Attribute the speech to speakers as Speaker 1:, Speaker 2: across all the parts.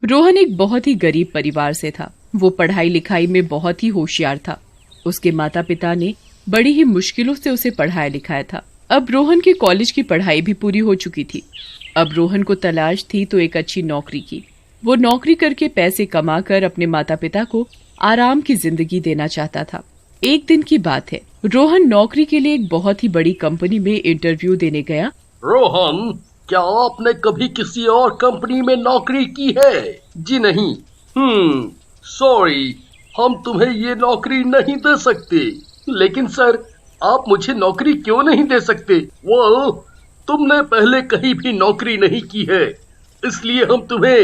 Speaker 1: रोहन एक बहुत ही गरीब परिवार से था। वो पढ़ाई लिखाई में बहुत ही होशियार था। उसके माता पिता ने बड़ी ही मुश्किलों से उसे पढ़ाया लिखाया था। अब रोहन के कॉलेज की पढ़ाई भी पूरी हो चुकी थी। अब रोहन को तलाश थी तो एक अच्छी नौकरी की। वो नौकरी करके पैसे कमाकर अपने माता पिता को आराम की जिंदगी देना चाहता था। एक दिन की बात है, रोहन नौकरी के लिए एक बहुत ही बड़ी कंपनी में इंटरव्यू देने गया।
Speaker 2: रोहन, क्या आपने कभी किसी और कंपनी में नौकरी की है? जी नहीं। सॉरी, हम तुम्हें ये नौकरी नहीं दे सकते। लेकिन सर, आप मुझे नौकरी क्यों नहीं दे सकते? वो तुमने पहले कहीं भी नौकरी नहीं की है, इसलिए हम तुम्हें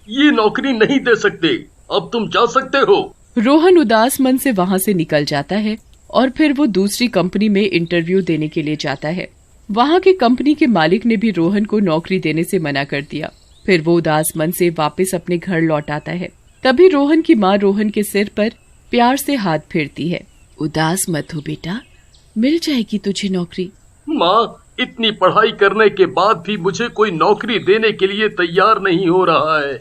Speaker 2: ये नौकरी नहीं दे सकते। अब तुम जा सकते हो।
Speaker 1: रोहन उदास मन से वहाँ से निकल जाता है और फिर वो दूसरी कंपनी में इंटरव्यू देने के लिए जाता है। वहाँ के कंपनी के मालिक ने भी रोहन को नौकरी देने से मना कर दिया। फिर वो उदास मन से वापस अपने घर लौट आता है। तभी रोहन की माँ रोहन के सिर पर प्यार से हाथ फेरती है। उदास मत हो बेटा, मिल जाएगी तुझे नौकरी।
Speaker 2: माँ, इतनी पढ़ाई करने के बाद भी मुझे कोई नौकरी देने के लिए तैयार नहीं हो रहा है।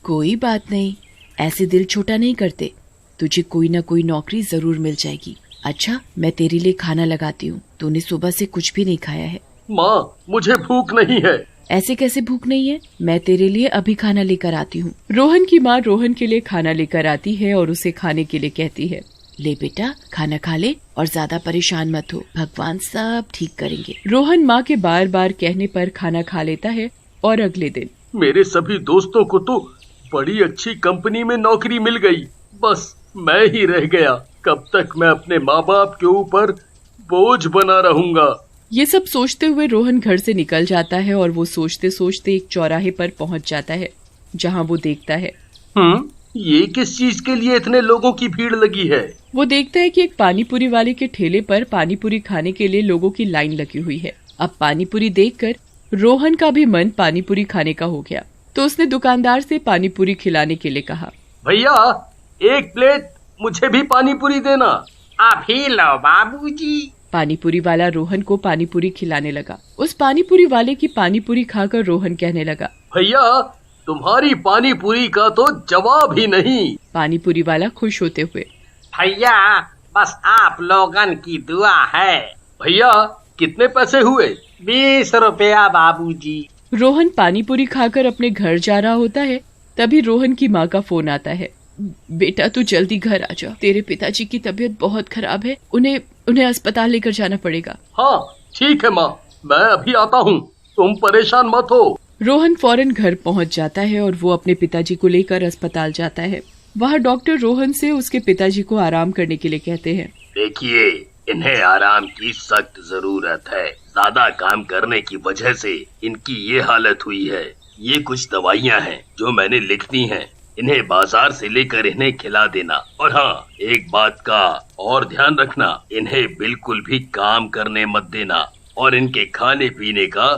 Speaker 1: कोई बात नहीं, ऐसे दिल छोटा नहीं करते। तुझे कोई न कोई नौकरी जरूर मिल जाएगी। अच्छा, मैं तेरे लिए खाना लगाती हूँ। तूने सुबह से कुछ भी नहीं खाया है।
Speaker 2: माँ, मुझे भूख नहीं है।
Speaker 1: ऐसे कैसे भूख नहीं है? मैं तेरे लिए अभी खाना लेकर आती हूँ। रोहन की माँ रोहन के लिए खाना लेकर आती है और उसे खाने के लिए कहती है, ले बेटा, खाना खा ले और ज्यादा परेशान मत हो, भगवान सब ठीक करेंगे। रोहन माँ के बार बार कहने पर खाना खा लेता है और अगले दिन
Speaker 2: मेरे सभी दोस्तों को तो बड़ी अच्छी कंपनी में नौकरी मिल गई, बस मैं ही रह गया। कब तक मैं अपने माँ बाप के ऊपर बोझ बना रहूंगा?
Speaker 1: ये सब सोचते हुए रोहन घर से निकल जाता है और वो सोचते सोचते एक चौराहे पर पहुंच जाता है, जहां वो देखता है
Speaker 2: ये किस चीज के लिए इतने लोगों की भीड़ लगी है?
Speaker 1: वो देखता है कि एक पानीपुरी वाले के ठेले पर पानीपुरी खाने के लिए लोगों की लाइन लगी हुई है। अब पानीपुरी देखकर रोहन का भी मन पानीपुरी खाने का हो गया, तो उसने दुकानदार से पानीपुरी खिलाने के लिए कहा,
Speaker 2: भैया, एक प्लेट मुझे भी पानीपुरी देना।
Speaker 3: आप ही लो बाबूजी।
Speaker 1: पानीपुरी वाला रोहन को पानीपुरी खिलाने लगा। उस पानीपुरी वाले की पानीपुरी खाकर रोहन कहने लगा,
Speaker 2: भैया, तुम्हारी पानीपुरी का तो जवाब ही नहीं।
Speaker 1: पानीपुरी वाला खुश होते हुए,
Speaker 3: भैया, बस आप लोगन की दुआ है।
Speaker 2: भैया, कितने पैसे हुए?
Speaker 3: 20 रुपया बाबूजी।
Speaker 1: रोहन पानीपुरी खाकर अपने घर जा रहा होता है। तभी रोहन की माँ का फोन आता है, बेटा तू जल्दी घर आ जा, तेरे पिताजी की तबीयत बहुत खराब है, उन्हें अस्पताल लेकर जाना पड़ेगा।
Speaker 2: हाँ ठीक है माँ, मैं अभी आता हूँ, तुम परेशान मत हो।
Speaker 1: रोहन फौरन घर पहुँच जाता है और वो अपने पिताजी को लेकर अस्पताल जाता है। वहाँ डॉक्टर रोहन से उसके पिताजी को आराम करने के लिए कहते हैं,
Speaker 2: देखिए, इन्हें आराम की सख्त जरूरत है। ज्यादा काम करने की वजह से इनकी ये हालत हुई है। ये कुछ दवाइयाँ हैं जो मैंने लिख दी हैं, इन्हें बाजार से लेकर इन्हें खिला देना। और हाँ, एक बात का और ध्यान रखना, इन्हें बिल्कुल भी काम करने मत देना और इनके खाने पीने का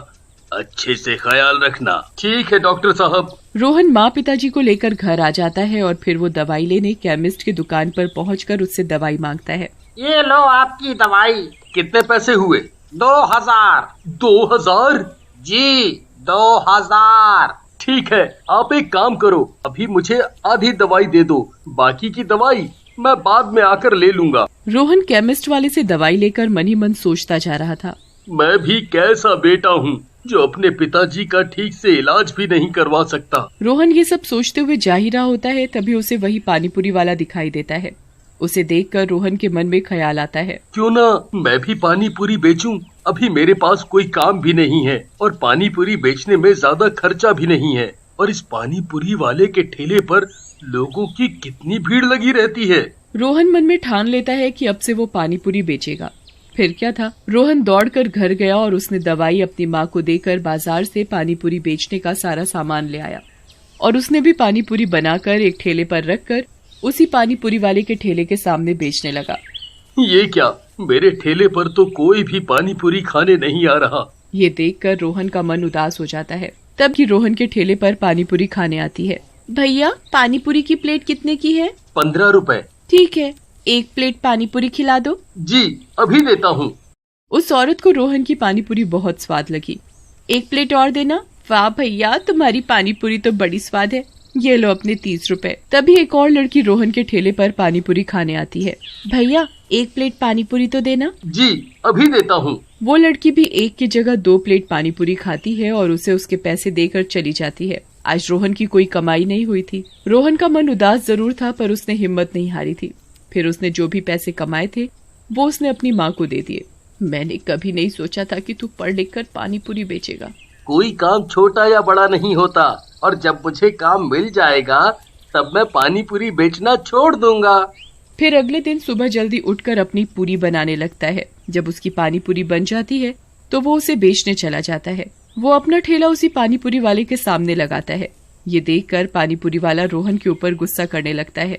Speaker 2: अच्छे से ख्याल रखना। ठीक है डॉक्टर साहब।
Speaker 1: रोहन माँ पिताजी को लेकर घर आ जाता है और फिर वो दवाई लेने केमिस्ट की दुकान पर पहुंचकर उससे दवाई मांगता है।
Speaker 3: ये लो आपकी दवाई।
Speaker 2: कितने पैसे हुए?
Speaker 3: 2000।
Speaker 2: 2000?
Speaker 3: जी, 2000।
Speaker 2: ठीक है, आप एक काम करो, अभी मुझे आधी दवाई दे दो, बाकी की दवाई मैं बाद में आकर ले लूंगा।
Speaker 1: रोहन केमिस्ट वाले से दवाई लेकर मन ही मन सोचता जा रहा था,
Speaker 2: मैं भी कैसा बेटा हूँ जो अपने पिताजी का ठीक से इलाज भी नहीं करवा सकता।
Speaker 1: रोहन ये सब सोचते हुए जा ही रहा होता है, तभी उसे वही पानीपुरी वाला दिखाई देता है। उसे देखकर रोहन के मन में ख्याल आता है,
Speaker 2: क्यों ना मैं भी पानी पूरी बेचूं? अभी मेरे पास कोई काम भी नहीं है और पानी पूरी बेचने में ज्यादा खर्चा भी नहीं है, और इस पानी पूरी वाले के ठेले पर लोगों की कितनी भीड़ लगी रहती है।
Speaker 1: रोहन मन में ठान लेता है कि अब से वो पानीपुरी बेचेगा। फिर क्या था, रोहन दौड़कर घर गया और उसने दवाई अपनी माँ को देकर बाजार से पानीपुरी बेचने का सारा सामान ले आया और उसने भी पानीपुरी बनाकर एक ठेले पर रखकर उसी पानीपुरी वाले के ठेले के सामने बेचने लगा।
Speaker 2: ये क्या, मेरे ठेले पर तो कोई भी पानीपुरी खाने नहीं आ रहा।
Speaker 1: ये देखकर रोहन का मन उदास हो जाता है। तब की रोहन के ठेले पर पानीपुरी खाने आती है। भैया, पानीपुरी की प्लेट कितने की है?
Speaker 2: 15 रुपए।
Speaker 1: ठीक है, एक प्लेट पानीपुरी खिला दो।
Speaker 2: जी, अभी देता हूँ।
Speaker 1: उस औरत को रोहन की पानीपुरी बहुत स्वाद लगी। एक प्लेट और देना, वाह भैया, तुम्हारी पानी पूरी तो बड़ी स्वाद है, ये लो अपने 30 रुपए। तभी एक और लड़की रोहन के ठेले पर पानी पूरी खाने आती है। भैया 1 प्लेट पानी पूरी तो देना।
Speaker 2: जी अभी देता हूँ।
Speaker 1: वो लड़की भी 1 की जगह 2 प्लेट पानी पूरी खाती है और उसे उसके पैसे देकर चली जाती है। आज रोहन की कोई कमाई नहीं हुई थी। रोहन का मन उदास जरूर था, पर उसने हिम्मत नहीं हारी थी। फिर उसने जो भी पैसे कमाए थे वो उसने अपनी माँ को दे दिए। मैंने कभी नहीं सोचा था कि तू पढ़ लिख कर पानी पूरी बेचेगा।
Speaker 2: कोई काम छोटा या बड़ा नहीं होता, और जब मुझे काम मिल जाएगा तब मैं पानी पूरी बेचना छोड़ दूंगा।
Speaker 1: फिर अगले दिन सुबह जल्दी उठकर अपनी पूरी बनाने लगता है। जब उसकी पानी पूरी बन जाती है तो वो उसे बेचने चला जाता है। वो अपना ठेला उसी पानी पूरी वाले के सामने लगाता है। ये देखकर पानी पूरी वाला रोहन के ऊपर गुस्सा करने लगता है।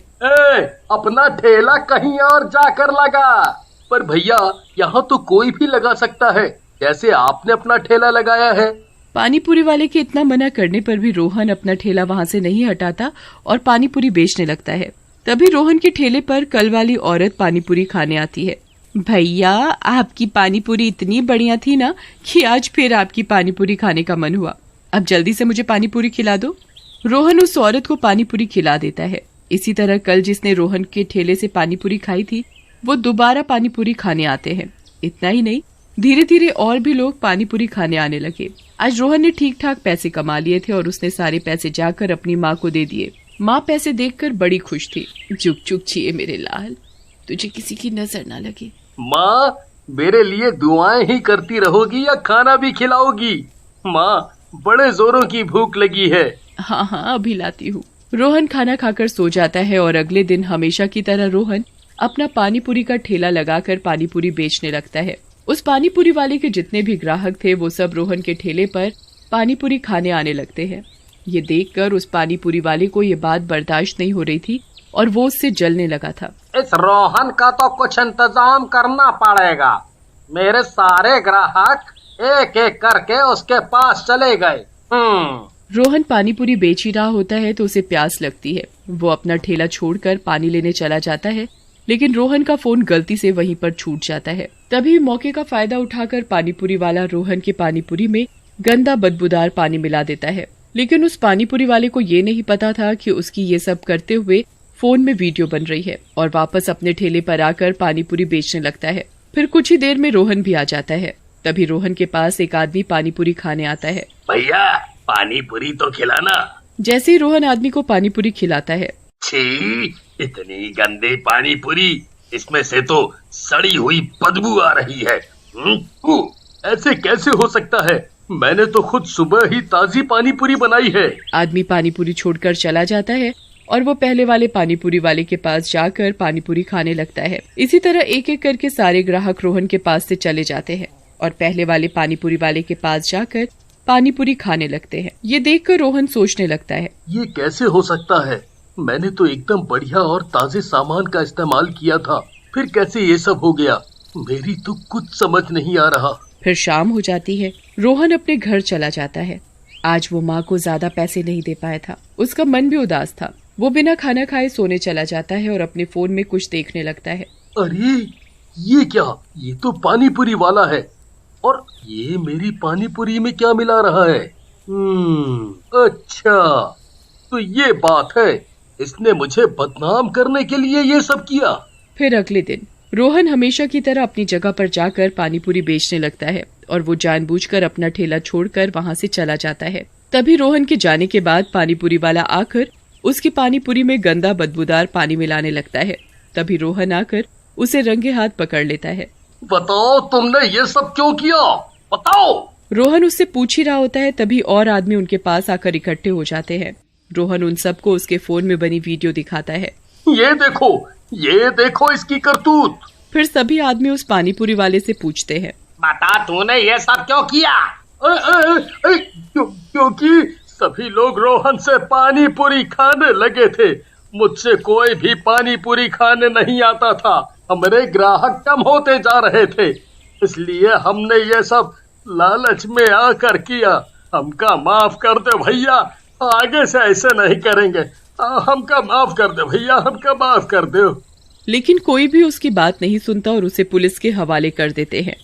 Speaker 2: अपना ठेला कहीं और जाकर लगा। पर भैया, यहाँ तो कोई भी लगा सकता है, जैसे आपने अपना ठेला लगाया है।
Speaker 1: पानी पूरी वाले के इतना मना करने पर भी रोहन अपना ठेला वहाँ से नहीं हटाता और पानी पूरी बेचने लगता है। तभी रोहन के ठेले पर कल वाली औरत पानी पूरी खाने आती है। भैया, आपकी पानी पूरी इतनी बढ़िया थी ना कि आज फिर आपकी पानी पूरी खाने का मन हुआ। अब जल्दी से मुझे पानी पूरी खिला दो। रोहन उस औरत को पानी पूरी खिला देता है। इसी तरह कल जिसने रोहन के ठेले से पानी पूरी खाई थी वो दोबारा पानी पूरी खाने आते हैं। इतना ही नहीं, धीरे धीरे और भी लोग पानी पूरी खाने आने लगे। आज रोहन ने ठीक ठाक पैसे कमा लिए थे और उसने सारे पैसे जाकर अपनी माँ को दे दिए। माँ पैसे देखकर बड़ी खुश थी। चुप चुप छिए मेरे लाल, तुझे किसी की नजर ना लगे।
Speaker 2: माँ, मेरे लिए दुआएं ही करती रहोगी या खाना भी खिलाओगी? माँ, बड़े जोरों की भूख लगी है।
Speaker 1: हाँ हाँ, अभी लाती हूँ। रोहन खाना खाकर सो जाता है और अगले दिन हमेशा की तरह रोहन अपना पानी पूरी का ठेला लगाकर पानी पूरी बेचने लगता है। उस पानी पूरी वाले के जितने भी ग्राहक थे वो सब रोहन के ठेले पर पानी पूरी खाने आने लगते हैं। ये देखकर उस पानी पूरी वाले को ये बात बर्दाश्त नहीं हो रही थी और वो उससे जलने लगा था।
Speaker 3: इस रोहन का तो कुछ इंतजाम करना पड़ेगा। मेरे सारे ग्राहक एक एक करके उसके पास चले गए।
Speaker 1: रोहन पानी पूरी बेच ही रहा होता है तो उसे प्यास लगती है। वो अपना ठेला छोड़कर पानी लेने चला जाता है, लेकिन रोहन का फोन गलती से वहीं पर छूट जाता है। तभी मौके का फायदा उठाकर पानी पूरी वाला रोहन के पानी पूरी में गंदा बदबूदार पानी मिला देता है। लेकिन उस पानी पूरी वाले को ये नहीं पता था कि उसकी ये सब करते हुए फोन में वीडियो बन रही है और वापस अपने ठेले पर आकर पानी पूरी बेचने लगता है। फिर कुछ ही देर में रोहन भी आ जाता है। तभी रोहन के पास एक आदमी पानी पूरी खाने आता है।
Speaker 2: भैया, पानी पूरी तो खिलाना।
Speaker 1: जैसे ही रोहन आदमी को पानी पूरी खिलाता है,
Speaker 2: छी, इतनी गंदी पानी पूरी, इसमें से तो सड़ी हुई बदबू आ रही है। ऐसे कैसे हो सकता है? मैंने तो खुद सुबह ही ताजी पानी पूरी बनाई है।
Speaker 1: आदमी पानी पूरी छोड़कर चला जाता है और वो पहले वाले पानी पूरी वाले के पास जाकर पानी पूरी खाने लगता है। इसी तरह एक एक करके सारे ग्राहक रोहन के पास से चले जाते हैं और पहले वाले पानी पूरी वाले के पास जाकर पानी पूरी खाने लगते हैं। ये देखकर रोहन सोचने लगता है,
Speaker 2: ये कैसे हो सकता है? मैंने तो एकदम बढ़िया और ताजे सामान का इस्तेमाल किया था, फिर कैसे ये सब हो गया? मेरी तो कुछ समझ नहीं आ रहा।
Speaker 1: फिर शाम हो जाती है। रोहन अपने घर चला जाता है। आज वो माँ को ज्यादा पैसे नहीं दे पाया था। उसका मन भी उदास था। वो बिना खाना खाए सोने चला जाता है और अपने फोन में कुछ देखने लगता है।
Speaker 2: अरे ये क्या? ये तो पानी पूरी वाला है, और ये मेरी पानी पूरी में क्या मिला रहा है? अच्छा, तो ये बात है। इसने मुझे बदनाम करने के लिए ये सब किया।
Speaker 1: फिर अगले दिन रोहन हमेशा की तरह अपनी जगह पर जाकर पानी पूरी बेचने लगता है और वो जानबूझकर अपना ठेला छोड़कर वहाँ से चला जाता है। तभी रोहन के जाने के बाद पानी पूरी वाला आकर उसकी पानी पूरी में गंदा बदबूदार पानी मिलाने लगता है। तभी रोहन आकर उसे रंगे हाथ पकड़ लेता है।
Speaker 2: बताओ, तुमने ये सब क्यों किया? बताओ।
Speaker 1: रोहन उससे पूछ ही रहा होता है, तभी और आदमी उनके पास आकर इकट्ठे हो जाते हैं। रोहन उन सबको उसके फोन में बनी वीडियो दिखाता है।
Speaker 2: ये देखो इसकी करतूत।
Speaker 1: फिर सभी आदमी उस पानी पूरी वाले से पूछते हैं,
Speaker 3: बता तूने ये सब क्यों किया?
Speaker 2: क्योंकि सभी लोग रोहन से पानी पूरी खाने लगे थे। मुझसे कोई भी पानी पूरी खाने नहीं आता था। हमारे ग्राहक कम होते जा रहे थे, इसलिए हमने ये सब लालच में आकर किया। हमका माफ कर दे भैया, आगे से ऐसे नहीं करेंगे। हमका माफ कर दे भैया, हमका माफ कर दो।
Speaker 1: लेकिन कोई भी उसकी बात नहीं सुनता और उसे पुलिस के हवाले कर देते हैं।